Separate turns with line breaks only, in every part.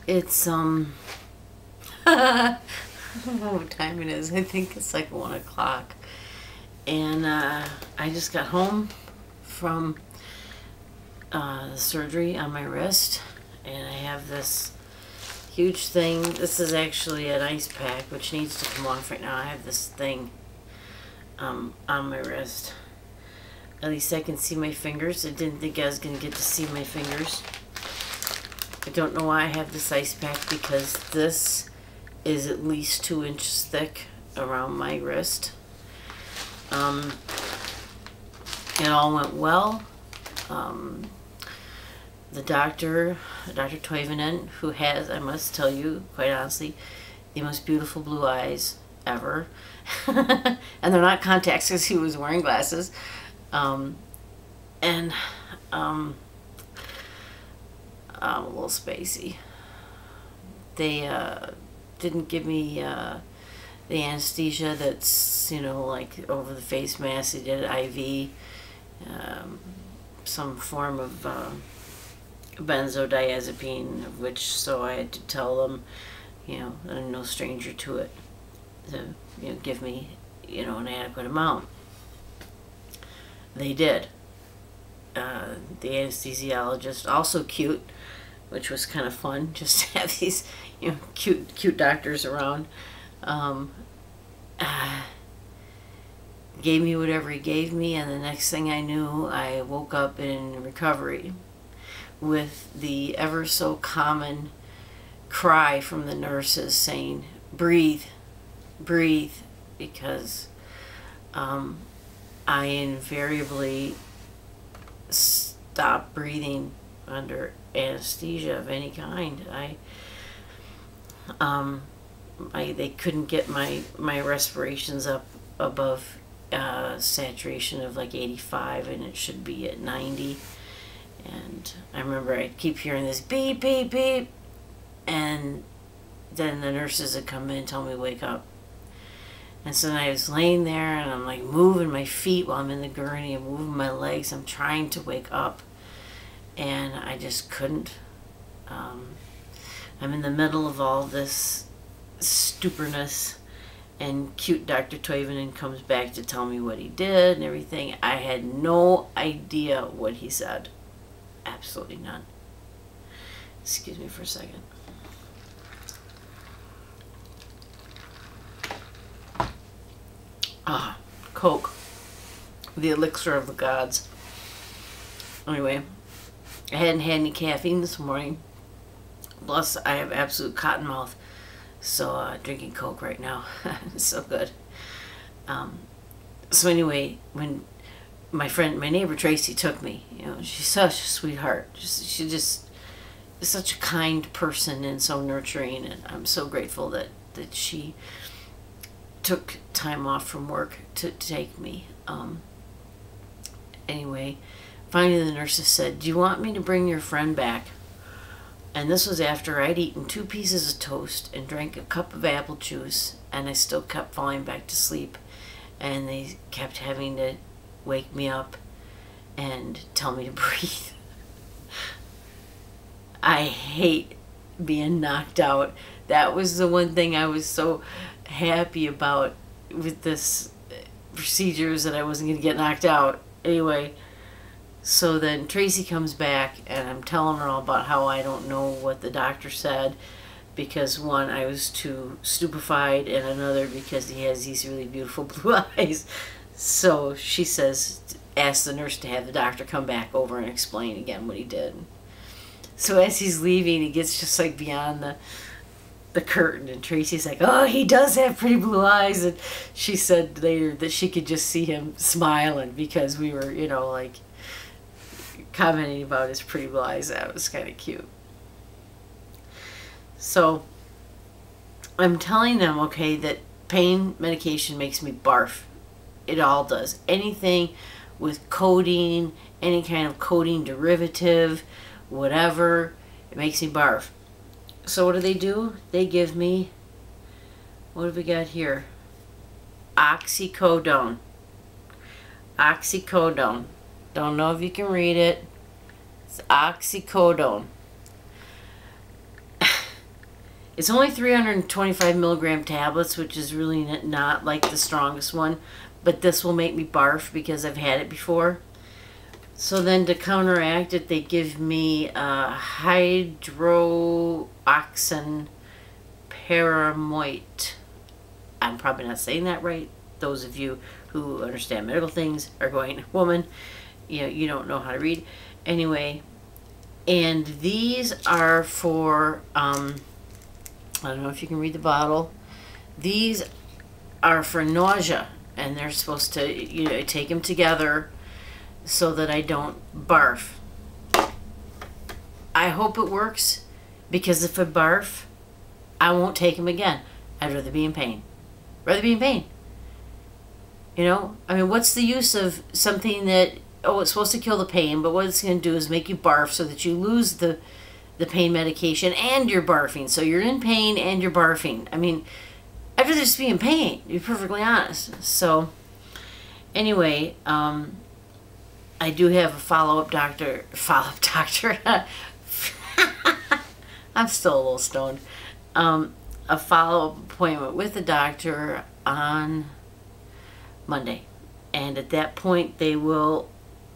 It's I don't know what time it is. I think it's like 1 o'clock. And I just got home from the surgery on my wrist, and I have this huge thing. This is actually an ice pack, which needs to come off right now. I have this thing on my wrist. At least I can see my fingers. I didn't think I was going to get to see my fingers. I don't know why I have this ice pack, because this is at least 2 inches thick around my wrist. It all went well. The doctor, Dr. Toivonen, who has, I must tell you, quite honestly, the most beautiful blue eyes ever. And they're not contacts, because he was wearing glasses. I'm a little spacey. They didn't give me the anesthesia that's, you know, like over the face mask. They did IV, some form of benzodiazepine, so I had to tell them, you know, I'm no stranger to it, to, you know, give me, you know, an adequate amount. They did. The anesthesiologist, also cute, which was kind of fun, just to have these, you know, cute doctors around. Gave me whatever he gave me, and the next thing I knew, I woke up in recovery with the ever so common cry from the nurses saying, breathe, breathe, because I invariably stop breathing under anesthesia of any kind. They couldn't get my respirations up above saturation of like 85, and it should be at 90. And I remember I'd keep hearing this beep, beep, beep, and then the nurses would come in and tell me to wake up. And so then I was laying there, and I'm like moving my feet while I'm in the gurney, and moving my legs. I'm trying to wake up, and I just couldn't. I'm in the middle of all this stupidness, and cute Dr. Toivonen comes back to tell me what he did and everything. I had no idea what he said. Absolutely none. Excuse me for a second. Coke. The elixir of the gods. Anyway, I hadn't had any caffeine this morning. Plus, I have absolute cotton mouth. So, drinking Coke right now. It's so good. So anyway, when my neighbor Tracy took me, you know, she's such a sweetheart. She just is such a kind person and so nurturing, and I'm so grateful that she took time off from work to take me. Anyway, finally the nurses said, do you want me to bring your friend back? And this was after I'd eaten 2 pieces of toast and drank a cup of apple juice, and I still kept falling back to sleep. And they kept having to wake me up and tell me to breathe. I hate being knocked out. That was the one thing I was so happy about with this procedures, that I wasn't going to get knocked out. Anyway, so then Tracy comes back, and I'm telling her all about how I don't know what the doctor said, because one, I was too stupefied, and another, because he has these really beautiful blue eyes. So she says, ask the nurse to have the doctor come back over and explain again what he did. So as he's leaving, he gets just like beyond the curtain, and Tracy's like, oh, he does have pretty blue eyes. And she said later that she could just see him smiling, because we were, you know, like commenting about his pretty blue eyes. That was kind of cute. So I'm telling them, okay, that pain medication makes me barf. It all does. Anything with codeine, any kind of codeine derivative, whatever, it makes me barf. So what do? They give me, what have we got here? Oxycodone. Oxycodone. Don't know if you can read it. It's oxycodone. It's only 325 milligram tablets, which is really not like the strongest one, but this will make me barf because I've had it before. So then to counteract it, they give me hydroxyparamoite. I'm probably not saying that right. Those of you who understand medical things are going, woman, you don't know how to read. Anyway, and these are for, I don't know if you can read the bottle. These are for nausea, and they're supposed to, take them together so that I don't barf. I hope it works, because if I barf, I won't take them again. I'd rather be in pain. Rather be in pain. I mean, what's the use of something that, it's supposed to kill the pain, but what it's going to do is make you barf so that you lose the pain medication and you're barfing. So you're in pain and you're barfing. I mean, I'd rather just be in pain, to be perfectly honest. So, anyway, I do have a follow-up doctor. I'm still a little stoned. A follow-up appointment with the doctor on Monday. And at that point, they will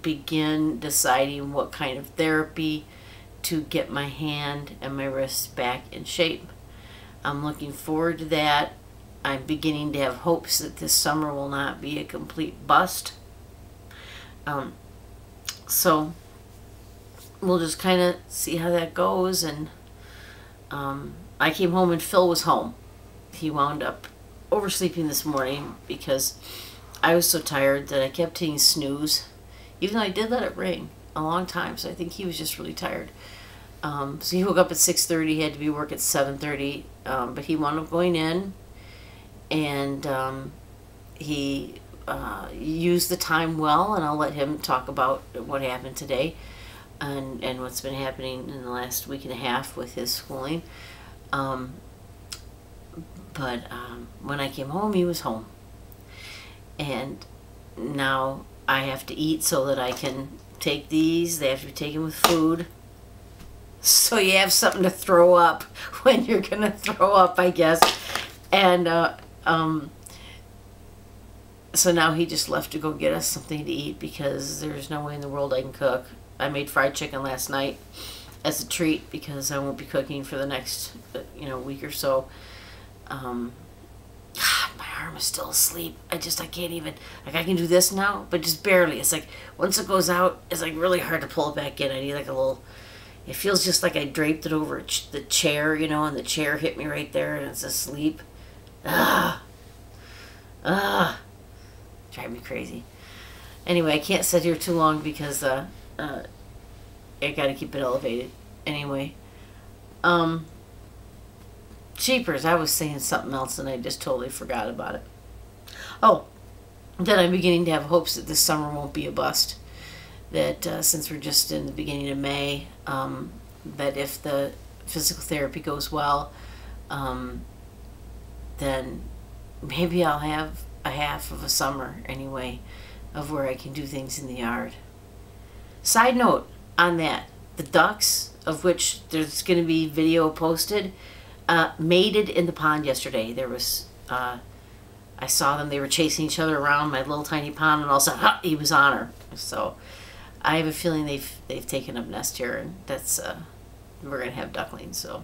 begin deciding what kind of therapy to get my hand and my wrists back in shape. I'm looking forward to that. I'm beginning to have hopes that this summer will not be a complete bust. So we'll just kind of see how that goes. And I came home and Phil was home. He wound up oversleeping this morning because I was so tired that I kept hitting snooze, even though I did let it ring a long time. So I think he was just really tired. So he woke up at 6:30. He had to be at work at 7:30. But he wound up going in, and he used the time well. And I'll let him talk about what happened today and what's been happening in the last week and a half with his schooling. But when I came home, he was home. And now I have to eat so that I can take these. They have to be taken with food. So you have something to throw up when you're going to throw up, I guess. And so now he just left to go get us something to eat because there's no way in the world I can cook. I made fried chicken last night as a treat because I won't be cooking for the next week or so. God, my arm is still asleep. I can't even, I can do this now, but just barely. It's like, once it goes out, it's like really hard to pull it back in. I need like a little, it feels just like I draped it over the chair, and the chair hit me right there and it's asleep. Drive me crazy. Anyway, I can't sit here too long because I gotta keep it elevated. Anyway, jeepers, I was saying something else and I just totally forgot about it. Oh, that I'm beginning to have hopes that this summer won't be a bust. That since we're just in the beginning of May, that if the physical therapy goes well, then maybe I'll have a half of a summer anyway of where I can do things in the yard. Side note on that, the ducks, of which there's going to be video posted, mated in the pond yesterday. There was, I saw them, they were chasing each other around my little tiny pond, and all of a sudden, he was on her. So I have a feeling they've taken up nest here, and that's, we're going to have ducklings. So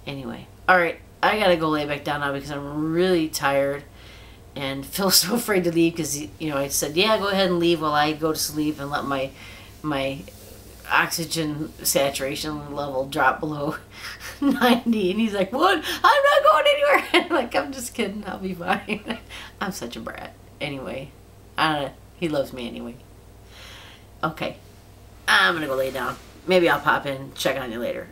anyway, all right, I got to go lay back down now because I'm really tired. And Phil's so afraid to leave because, I said, yeah, go ahead and leave while I go to sleep and let my oxygen saturation level drop below 90. And he's like, what? I'm not going anywhere. I'm like, I'm just kidding. I'll be fine. I'm such a brat. Anyway, he loves me anyway. Okay, I'm going to go lay down. Maybe I'll pop in, check on you later.